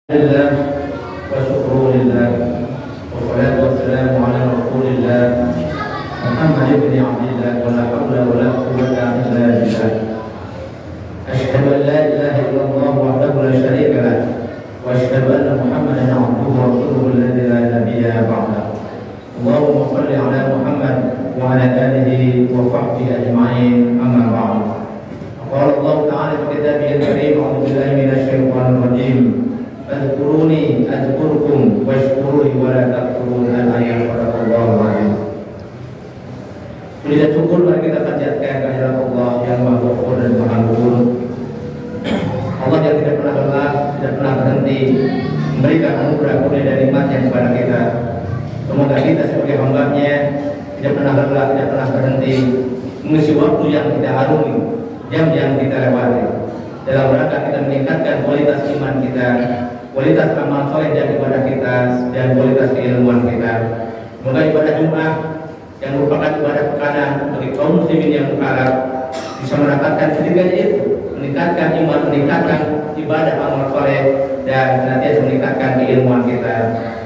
لله وشكر لله والصلاة والسلام على رسول الله محمد بن عبد الله ولا حول ولا قوة إلا بالله. أشهد أن لا إله إلا الله وحده لا شريك له وأشهد أن محمدا عبده ورسوله الذي لا نبي بعده. اللهم صل على محمد وعلى آله وصحبه أجمعين أما بعد. قال الله تعالى في كتابه الكريم أعوذ بالله من الشيطان الرجيم Azkuruni azkurkum washkuruni wala takfurun al-ayat Allahu Akbar. Puji syukur mari kita panjatkan kehadirat Allah yang Maha Ghafur dan Maha Ampun. Allah yang tidak pernah lelah, tidak pernah berhenti memberikan anugerah kurnia dan nikmatnya kepada kita. Semoga kita sebagai hamba-Nya tidak pernah lelah, tidak pernah berhenti mengisi waktu yang kita harungi, jam yang kita lewati dalam rangka kita meningkatkan kualitas iman kita, kualitas amal soleh dan ibadah kita, dan kualitas keilmuan kita. Semoga ibadah Jumat yang merupakan ibadah pekanan bagi kaum muslimin yang mukallaf bisa mendapatkan sedikitnya itu, meningkatkan iman, meningkatkan ibadah amal soleh, dan senantiasa meningkatkan keilmuan kita.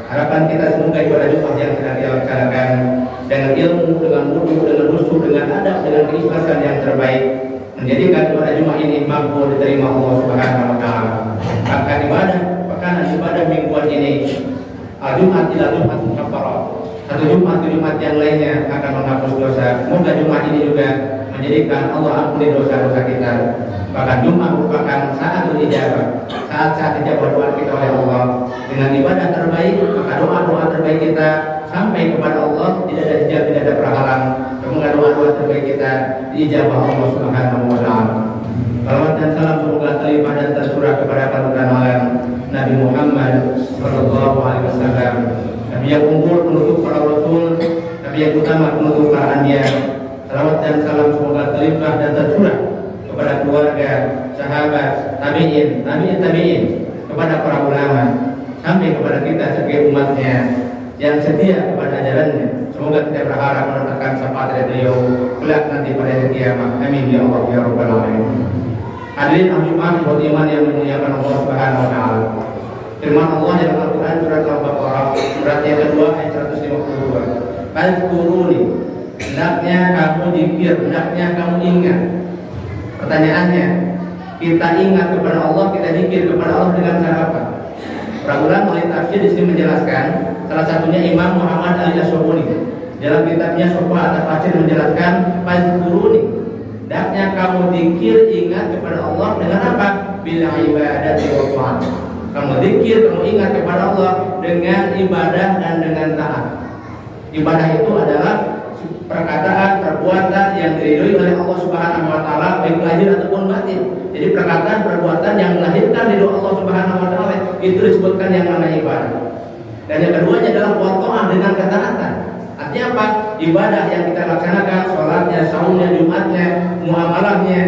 Harapan kita semoga ibadah Jumat yang kita laksanakan dengan ilmu, dengan wudu, dengan khusyuk, dengan adab, dengan keikhlasan yang terbaik, menjadikan ibadah Jumat ini mampu diterima Allah Subhanahu wa taala. Maka ibadah mingguan ini Jumat ila Jumat mukaffara. Satu Jumat ke Jumat yang lainnya akan menghapus dosa. Semoga Jumat ini juga menjadikan Allah ampuni dosa-dosa kita. Bahkan Jumat merupakan saat ijabah, saat ijabah doa kita oleh Allah. Dengan ibadah terbaik, maka doa-doa terbaik kita sampai kepada Allah, tidak ada hijab, tidak ada perhalang. Semoga doa-doa terbaik kita diijabah Allah Subhanahu wa taala. Salawat dan salam semoga terlimpah dan tercurah kepada panutan alam Nabi Muhammad sallallahu alaihi wasallam, Nabi yang unggul penutup para rasul, Nabi yang utama penutup para anbiya. Salawat dan salam semoga terlimpah dan tercurah kepada keluarga, sahabat, tabi'in, kepada para ulama, sampai kepada kita sebagai umatnya yang setia kepada ajarannya. Semoga kita berharap mendapatkan syafaat dari beliau kelak nanti pada hari kiamat. Amin ya Allah ya rabbal alamin. Hadirin ahli iman yang dimuliakan Allah Subhanahu wa taala. Firman Allah dalam Al-Qur'an surat Al-Baqarah surat yang kedua ayat 152. Fadhkuruni, hendaknya kamu zikir, hendaknya kamu ingat. Pertanyaannya, kita ingat kepada Allah, kita zikir kepada Allah dengan cara apa? Para ulama ahli tafsir di sini menjelaskan, salah satunya Imam Muhammad Al-Asy'ari dalam kitabnya Syarah At-Tafsir menjelaskan fadhkuruni, hendaknya kamu zikir, ingat kepada Allah dengan apa? Bil ibadati wa ta'at. Kamu zikir, kamu ingat kepada Allah dengan ibadah dan dengan taat. Ibadah itu adalah perkataan, perbuatan yang diridhoi oleh Allah Subhanahu wa taala, baik lahir ataupun batin. Jadi perkataan, perbuatan yang melahirkan ridho Allah Subhanahu wa taala itu disebutkan yang namanya ibadah. Dan yang keduanya adalah ta'ah dengan ketaatan. Artinya apa? Ibadah yang kita laksanakan, sholatnya, saumnya, jumatnya, muamalahnya,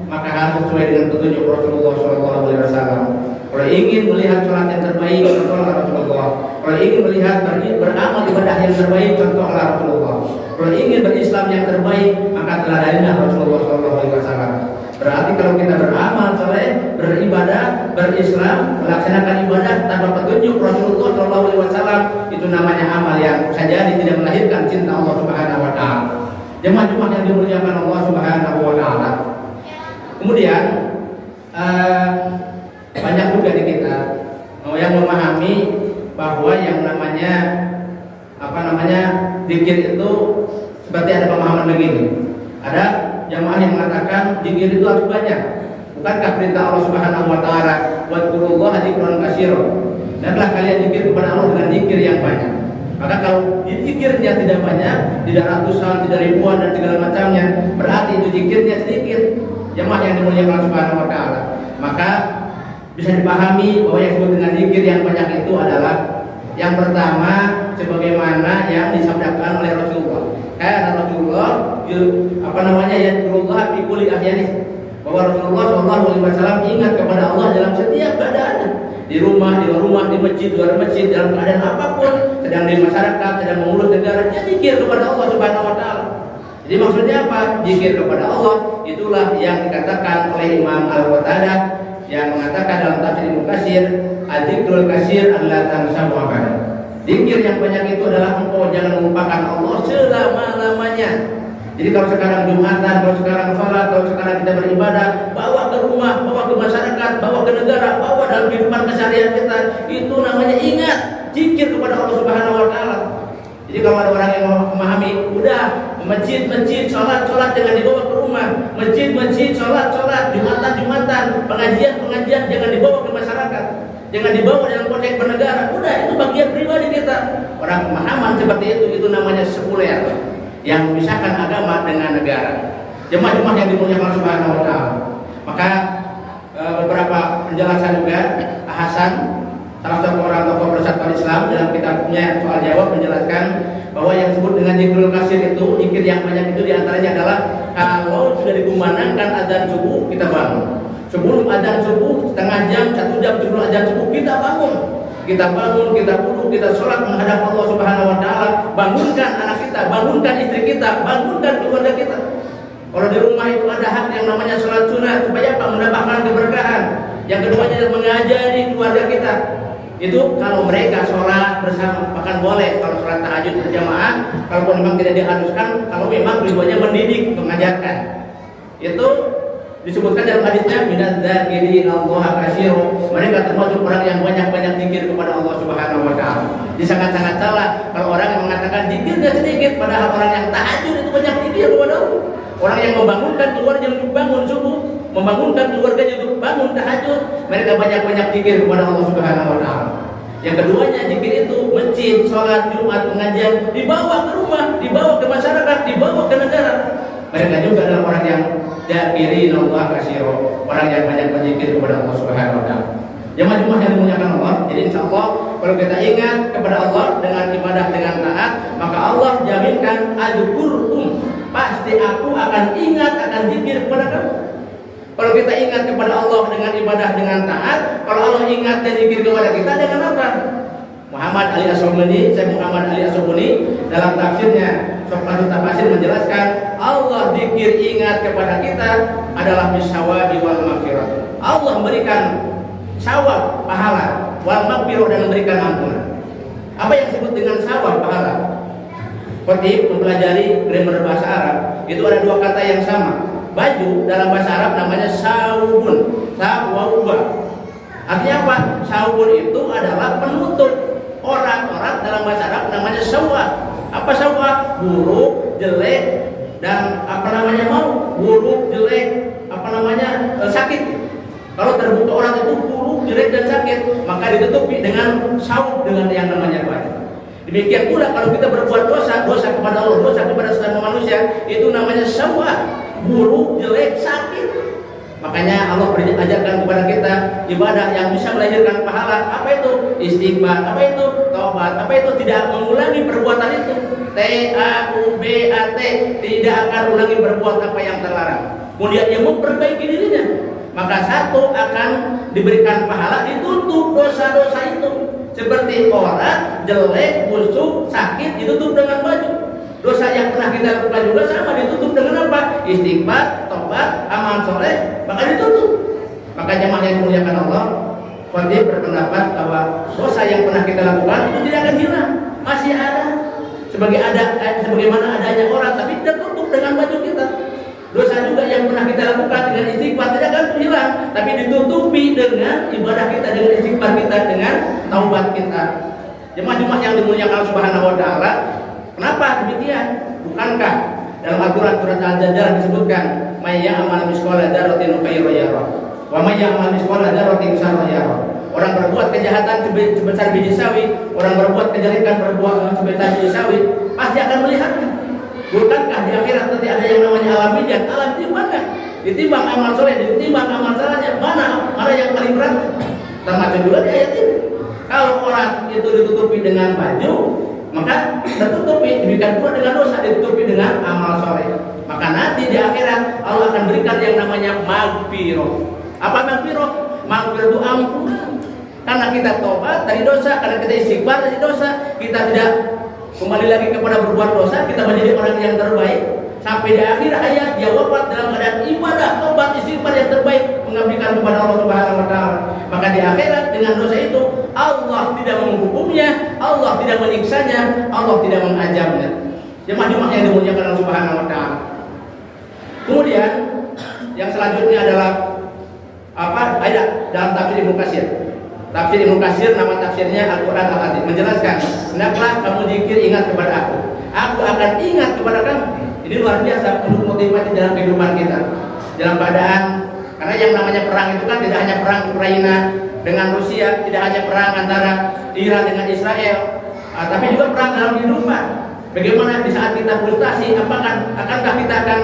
maka harus sesuai dengan petunjuk Rasulullah SAW. Kalau ingin melihat sholat yang terbaik, contohlah Rasulullah. Kalau ingin melihat beramal ibadah yang terbaik, contohlah Rasulullah. Kalau ingin berislam yang terbaik, maka teladanilah Rasulullah SAW. Berarti kalau kita beramal soleh, beribadah, berislam, melaksanakan ibadah tanpa petunjuk Rasulullah SAW, itu namanya amal yang saja tidak melahirkan cinta Allah Subhanahu wa taala. Jemaah-jemaah yang dimuliakan Allah Subhanahu wa taala. Kemudian banyak juga di kita yang memahami bahwa yang namanya zikir itu seperti ada pemahaman begini. Ada jamaah yang mengatakan zikir itu harus banyak. Bukankah perintah Allah Subhanahu wa taala wadzurullaha dzikran katsira? Hendaklah kalian zikir kepada Allah dengan zikir yang banyak. Maka kalau zikirnya tidak banyak, tidak ratusan, tidak ribuan dan segala macamnya, berarti itu zikirnya sedikit. Jamaah yang dimuliakan Allah Subhanahu wa taala. Maka bisa dipahami bahwa yang disebut dengan zikir yang banyak itu adalah yang pertama sebagaimana yang disabdakan oleh Rasulullah. Kayak Rasulullah Rasulullah fi kulli ahyani, bahwa Rasulullah SAW ingat kepada Allah dalam setiap keadaan, di rumah, di luar rumah, di masjid, di luar masjid, dalam keadaan apapun, sedang di masyarakat, sedang mengurus negara, dia zikir kepada Allah Subhanahu wa taala. Jadi maksudnya apa? Zikir kepada Allah itulah yang dikatakan oleh Imam Al-Qatadah yang mengatakan dalam tafsir Ibnu Katsir, "Adzikirul katsir alla tansahu abadan." Zikir yang banyak itu adalah engkau jangan melupakan Allah selama-lamanya. Jadi kalau sekarang Jumatan, kalau sekarang salat, kalau sekarang kita beribadah, bawa ke rumah, bawa ke masyarakat, bawa ke negara, bawa dalam kehidupan keseharian kita, itu namanya ingat zikir kepada Allah Subhanahu wa taala. Jadi kalau ada orang yang memahami, udah masjid, sholat jangan dibawa ke rumah, masjid, sholat, Jumatan, pengajian jangan dibawa ke masyarakat, jangan dibawa dalam konteks bernegara. Udah, itu bagian pribadi kita. Orang pemahaman seperti itu namanya sekuler, yang memisahkan agama dengan negara. Jemaah-jemaah yang dimuliakan Allah Subhanahu wa taala. Maka beberapa penjelasan juga Hasan, salah satu orang tokoh Persatuan Islam, dalam kitabnya Soal Jawab menjelaskan bahwa yang disebut dengan zikrul katsir itu, zikir yang banyak itu diantaranya adalah kalau sudah dikumandangkan adzan subuh kita bangun. Sebelum adzan subuh setengah jam, 1 jam sebelum adzan subuh kita bangun, kita wudu, kita sholat menghadap Allah Subhanahu wa taala, bangunkan anak kita, bangunkan istri kita, bangunkan keluarga kita. Kalau di rumah itu ada hak yang namanya sholat sunat supaya apa? Mendapatkan keberkahan. Yang keduanya mengajari keluarga kita. Itu kalau mereka sholat bersama, bahkan boleh kalau sholat tahajud berjamaah, kalaupun memang tidak diharuskan, kalau memang tujuannya mendidik, mengajarkan. Itu disebutkan dalam hadisnya, minaz zakirin Allah katsira. Mereka termasuk orang yang banyak-banyak zikir kepada Allah Subhanahu wa taala. Jadi sangat-sangat salah kalau orang yang mengatakan zikirnya sedikit, padahal orang yang tahajud itu banyak zikir kepada Allah. Orang yang membangunkan keluarga untuk bangun subuh, membangunkan keluarganya untuk bangun tahajud, mereka banyak-banyak zikir kepada Allah Subhanahu wa taala. Yang keduanya zikir itu masjid, sholat, Jumat, pengajian, dibawa ke rumah, dibawa ke masyarakat, dibawa ke negara. Mereka juga adalah orang yang zakirin Allah katsira, orang yang banyak berzikir kepada Allah Subhanahu wa taala. Jemaah-jemaah yang dimuliakan Allah, jadi insyaallah kalau kita ingat kepada Allah dengan ibadah dengan taat, maka Allah jaminkan adzkurkum, pasti aku akan ingat, akan zikir kepada kamu. Kalau kita ingat kepada Allah dengan ibadah dengan taat, kalau Allah ingat dan zikir kepada kita dengan apa? Muhammad Ali As-Sobuni, Syekh Muhammad Ali As-Sobuni dalam tafsirnya Sofratul Tafsir menjelaskan, Allah zikir ingat kepada kita adalah bisawabi wal maghfirah. Allah memberikan sawab pahala, wal maghfirah dan memberikan ampunan. Apa yang disebut dengan sawab pahala? Seperti mempelajari grammar bahasa Arab, itu ada dua kata yang sama. Baju dalam bahasa Arab namanya saubun, sawauba. Artinya apa? Saubun itu adalah penutup. Orang-orang dalam bahasa Arab namanya sawa. Apa sawa? Buruk, jelek, dan apa namanya mau? Buruk, jelek, apa namanya? Sakit. Kalau terbuka orang itu buruk, jelek dan sakit, maka ditutupi dengan saub, dengan yang namanya baik. Demikian pula kalau kita berbuat dosa kepada Allah, dosa kepada sesama manusia, itu namanya sawa, buruk, jelek, sakit. Makanya Allah berajarkan kepada kita ibadah yang bisa melahirkan pahala. Apa itu? Istighfar. Apa itu? Taubat. Apa itu? Tidak mengulangi perbuatan itu. T-A-U-B-A-T, tidak akan ulangi berbuat apa yang terlarang. Kemudian dia memperbaiki dirinya, maka satu akan diberikan pahala, ditutup dosa-dosa itu. Seperti orang jelek, busuk, sakit, ditutup dengan baju. Dosa yang pernah kita lakukan juga sama, ditutup dengan apa? Istighfar, tobat, amal soleh, maka ditutup. Maka jemaah yang dimuliakan Allah, Fatih berpendapat bahwa dosa yang pernah kita lakukan itu tidak akan hilang, masih ada. Sebagaimana adanya orang, tapi tidak tutup dengan baju kita. Dosa juga yang pernah kita lakukan dengan istighfar tidak akan hilang, tapi ditutupi dengan ibadah kita, dengan istighfar kita, dengan taubat kita. Jemaah-jemaah yang dimuliakan Allah Subhanahu wa taala, kenapa demikian? Bukankah dalam Al-Quran surat Al-Jadal disebutkan, "May ya'mal mithqala dzarratin khairan yarah, wa may ya'mal mithqala dzarratin syarran yarah." Orang berbuat kejahatan sebesar biji sawi, orang berbuat kejelekan sebesar biji sawi, pasti akan melihatnya. Bukankah di akhirat nanti ada yang namanya alam mizan, alam timbangan, ditimbang amal soleh, ditimbang amal salehnya, mana yang paling berat? Termasuk juga di ayat ini. Kalau orang itu ditutupi dengan baju, maka tertutupi, demikian pula dengan dosa, ditutupi dengan amal soleh. Maka nanti di akhirat Allah akan berikan yang namanya maghfirah. Apa maghfirah? Maghfirah itu ampunan. Karena kita tobat dari dosa, karena kita istighfar dari dosa, kita tidak kembali lagi kepada berbuat dosa, kita menjadi orang yang terbaik. sampai di akhir hayat dia wafat dalam keadaan ibadah, tobat, istighfar yang terbaik, mengabdikan kepada Allah Subhanahu wa taala. Maka di akhirat dengan dosa itu Allah tidak menghukumnya, Allah tidak menyiksanya, Allah tidak mengazabnya. Jemaah-jemaah yang dimuliakan Allah Subhanahu wa taala. Kemudian yang selanjutnya adalah apa? Ada dalam tafsir Ibnu Katsir. Tafsir Ibnu Katsir, nama tafsirnya Al-Qur'an Al-Azim, menjelaskan, "Hendaklah kamu zikir, ingat kepada aku akan ingat kepada kamu." Ini luar biasa untuk motivasi dalam kehidupan kita. Dalam keadaan, karena yang namanya perang itu kan tidak hanya perang Ukraina dengan Rusia, tidak hanya perang antara Iran dengan Israel, tapi juga perang dalam kehidupan. Bagaimana di saat kita frustasi, akankah kita akan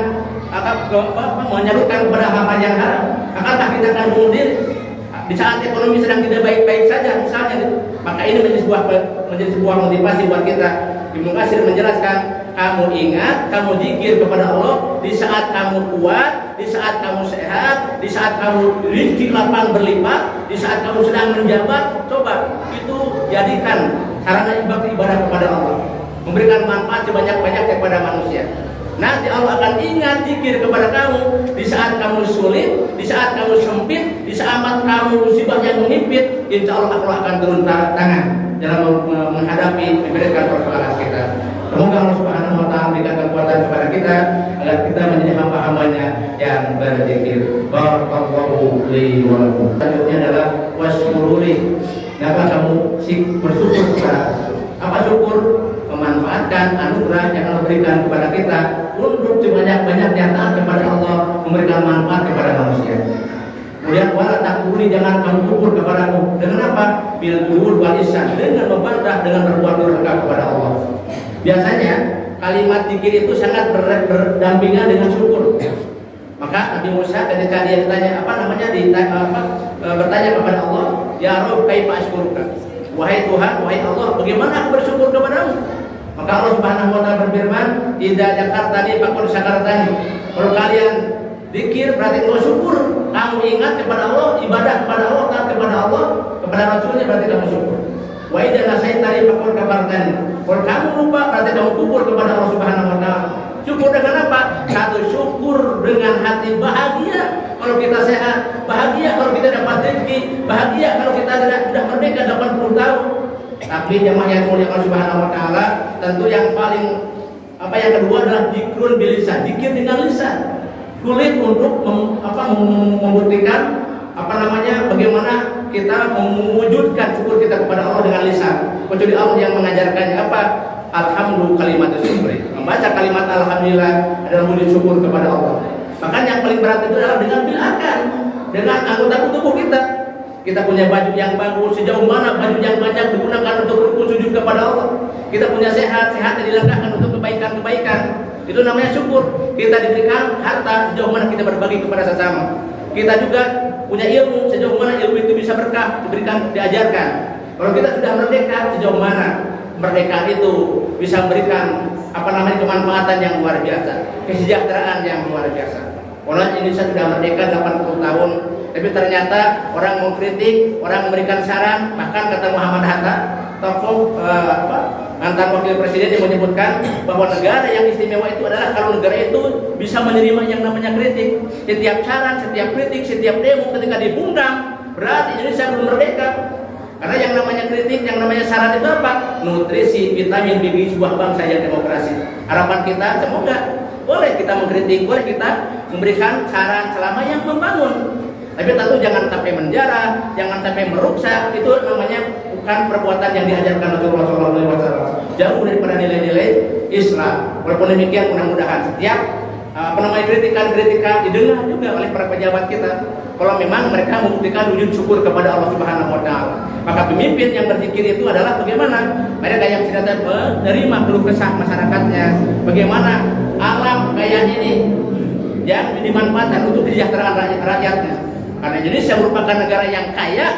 menyalurkan kepada hal-hal yang haram? Akankah kita akan bunuh diri? Di saat ekonomi sedang tidak baik-baik saja misalnya, maka ini menjadi sebuah motivasi buat kita. Ibnu Katsir menjelaskan, kamu ingat, kamu zikir kepada Allah di saat kamu kuat, di saat kamu sehat, di saat kamu rezeki lapang berlimpah, di saat kamu sedang menjabat. Coba itu jadikan sarana ibadah kepada Allah, memberikan manfaat sebanyak-banyaknya kepada manusia. Nanti Allah akan ingat zikir kepada kamu di saat kamu sulit, di saat kamu sempit, di saat kamu musibah yang mengimpit. Insya Allah akan turun tangan dalam menghadapi memberikan persoalan kita. Semoga Allah Subhanahu wa taala berikan kekuatan kepada kita agar kita menjadi hamba-hambanya yang berzikir. Barakallahu li wa lakum. Selanjutnya adalah waskuruli. Dapat kamu bersyukur kepada apa syukur? Memanfaatkan anugerah yang Allah berikan kepada kita untuk sebanyak-banyaknya taat kepada Allah, memberikan manfaat kepada manusia. Kemudian wala takfuri, jangan kamu kufur kepadaku. Dengan apa? Bil juhud wal isyan, dengan membantah, dengan berbuat durhaka kepada Allah. Biasanya kalimat zikir itu sangat berdampingan dengan syukur. Maka Nabi Musa ketika dia ditanya bertanya kepada Allah, ya Rabb kaifa asykuruka? Wahai Tuhan, wahai Allah, bagaimana aku bersyukur kepadamu? Maka Allah Subhanahu wa taala berfirman, "Idza dzakartani faqul syakartani." Kalau kalian zikir berarti kau syukur, kamu ingat kepada Allah, ibadah kepada Allah, taat kepada Allah, kepada Rasulnya, berarti kamu syukur. Wa idza nasaitani faqul kafartani. Kalau kamu lupa berarti kamu kufur kepada Allah Subhanahu wa taala. Syukur dengan apa? Satu, syukur dengan hati bahagia kalau kita sehat, bahagia kalau kita dapat rezeki, bahagia kalau kita sudah merdeka 80 tahun. Tapi jemaah yang dimuliakan Subhanahu wa taala, tentu yang paling yang kedua adalah zikrun bil lisan, zikir dengan lisan. Sulit untuk membuktikan bagaimana kita mewujudkan syukur kita kepada Allah dengan lisan. Kecuali Allah yang mengajarkannya apa? Alhamdulillah kalimat syukri. Membaca kalimat alhamdulillah adalah wujud syukur kepada Allah. Bahkan yang paling berat itu adalah dengan bilakan, dengan anggota tubuh kita. Kita punya baju yang bagus, sejauh mana baju yang banyak digunakan untuk rukun sujud kepada Allah. Kita punya sehat yang dilangkahkan untuk kebaikan-kebaikan. Itu namanya syukur. Kita diberikan harta, sejauh mana kita berbagi kepada sesama. Kita juga punya ilmu, sejauh mana ilmu itu bisa berkah, diberikan, diajarkan. Kalau kita sudah merdeka, sejauh mana merdeka itu bisa memberikan kemanfaatan yang luar biasa, kesejahteraan yang luar biasa. Orang Indonesia sudah merdeka 80 tahun, tapi ternyata orang mengkritik, orang memberikan saran. Bahkan kata Muhammad Hatta, tokoh mantan wakil presiden, yang menyebutkan bahwa negara yang istimewa itu adalah kalau negara itu bisa menerima yang namanya kritik. Setiap saran, setiap kritik, setiap demo ketika dibungkam, berarti Indonesia belum merdeka. Karena yang namanya kritik, yang namanya saran itu apa? Nutrisi, vitamin bagi sebuah bangsa yang demokrasi. Harapan kita semoga boleh kita mengkritik, boleh kita memberikan saran selama yang membangun. Tapi tentu jangan sampai menjara, jangan sampai merusak. Itu namanya bukan perbuatan yang diajarkan Rasulullah SAW. Jauh daripada nilai-nilai Islam. Walaupun demikian, mudah-mudahan setiap kritikan-kritikan didengar juga oleh para pejabat kita. Kalau memang mereka membuktikan wujud syukur kepada Allah Subhanahu wa taala. Maka pemimpin yang berzikir itu adalah bagaimana mereka yang senantiasa menerima keluh kesah masyarakatnya. Bagaimana alam kayak ini yang dimanfaatkan untuk kesejahteraan rakyatnya. Karena Indonesia merupakan negara yang kaya,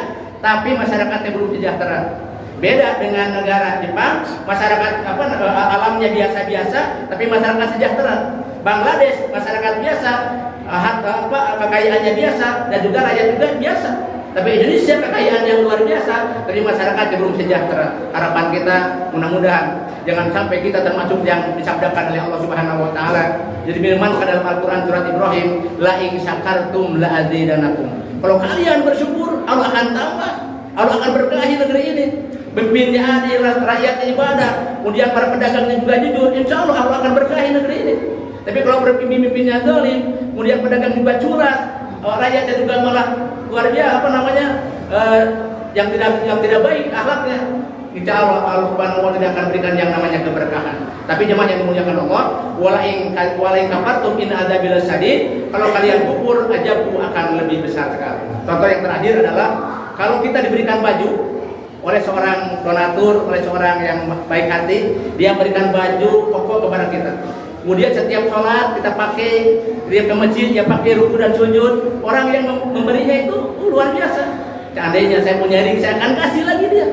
tapi masyarakatnya belum sejahtera. Beda dengan negara Jepang, masyarakat alamnya biasa-biasa, tapi masyarakat sejahtera. Bangladesh, masyarakat biasa, kekayaannya biasa, dan juga rakyat juga biasa. Tapi Indonesia kekayaan yang luar biasa, tapi masyarakatnya belum sejahtera. Harapan kita mudah-mudahan jangan sampai kita termasuk yang disabdakan oleh Allah Subhanahu wa taala. Jadi firmankan dalam Al-Qur'an surat Ibrahim, la in syakartum la azidanakum. Kalau kalian bersyukur, Allah akan tambah. Allah akan berkahi negeri ini. Pemimpinnya adil, rakyatnya ibadah, kemudian para pedagangnya juga jujur, insya Allah Allah akan berkahi negeri ini. Tapi kalau pemimpinnya zalim, kemudian pedagang juga curang, rakyatnya juga malah luar biasa yang tidak baik akhlaknya, insya Allah Subhanahu wa taala tidak akan berikan yang namanya keberkahan. Tapi jemaah yang dimuliakan Allah, walain kafartum in adzabil sadid, kalau kalian kufur azabku akan lebih besar sekali. Contoh yang terakhir adalah kalau kita diberikan baju oleh seorang donatur, oleh seorang yang baik hati, dia berikan baju koko kepada kita. Kemudian setiap sholat kita pakai, dia ke masjid, dia pakai ruku dan sujud. Orang yang memberinya itu luar biasa. Seandainya saya punya ring, saya akan kasih lagi dia.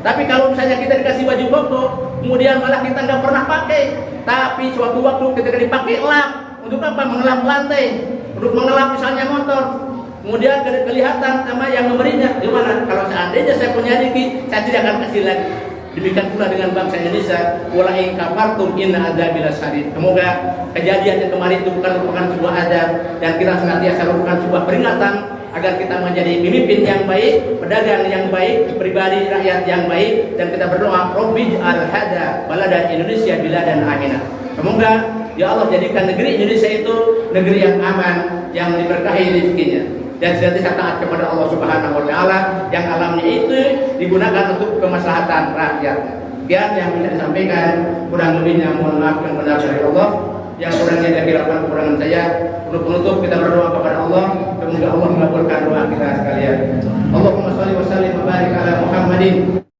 Tapi kalau misalnya kita dikasih baju koko, kemudian malah kita nggak pernah pakai, tapi suatu waktu ketika dipakai lap, untuk apa? Mengelap lantai, untuk mengelap misalnya motor. Kemudian kelihatan sama yang memberinya. Gimana? Kalau seandainya saya punya rezeki, saya tidak akan kasih lagi. Demikian pula dengan bangsa Indonesia. Wala in kafartum inna adzabil sadid. Semoga kejadian yang kemarin itu bukan merupakan sebuah adab, dan kita senantiasa merupakan sebuah peringatan agar kita menjadi pemimpin yang baik, pedagang yang baik, pribadi rakyat yang baik, dan kita berdoa Rabbi al-hada balada Indonesia biladan aminah. Semoga ya Allah jadikan negeri Indonesia itu negeri yang aman, yang diberkahi rezekinya, dan senantiasa taat kepada Allah Subhanahu wa taala, yang alamnya itu digunakan untuk kemaslahatan rakyat. Sekian yang bisa disampaikan, kurang lebihnya mohon maaf yang benar dari Allah. Yang kurangnya dari kekurangan saya. Untuk penutup kita berdoa kepada Allah, semoga Allah mengabulkan doa kita sekalian. Allahumma shalli wa sallim wa barik ala Muhammadin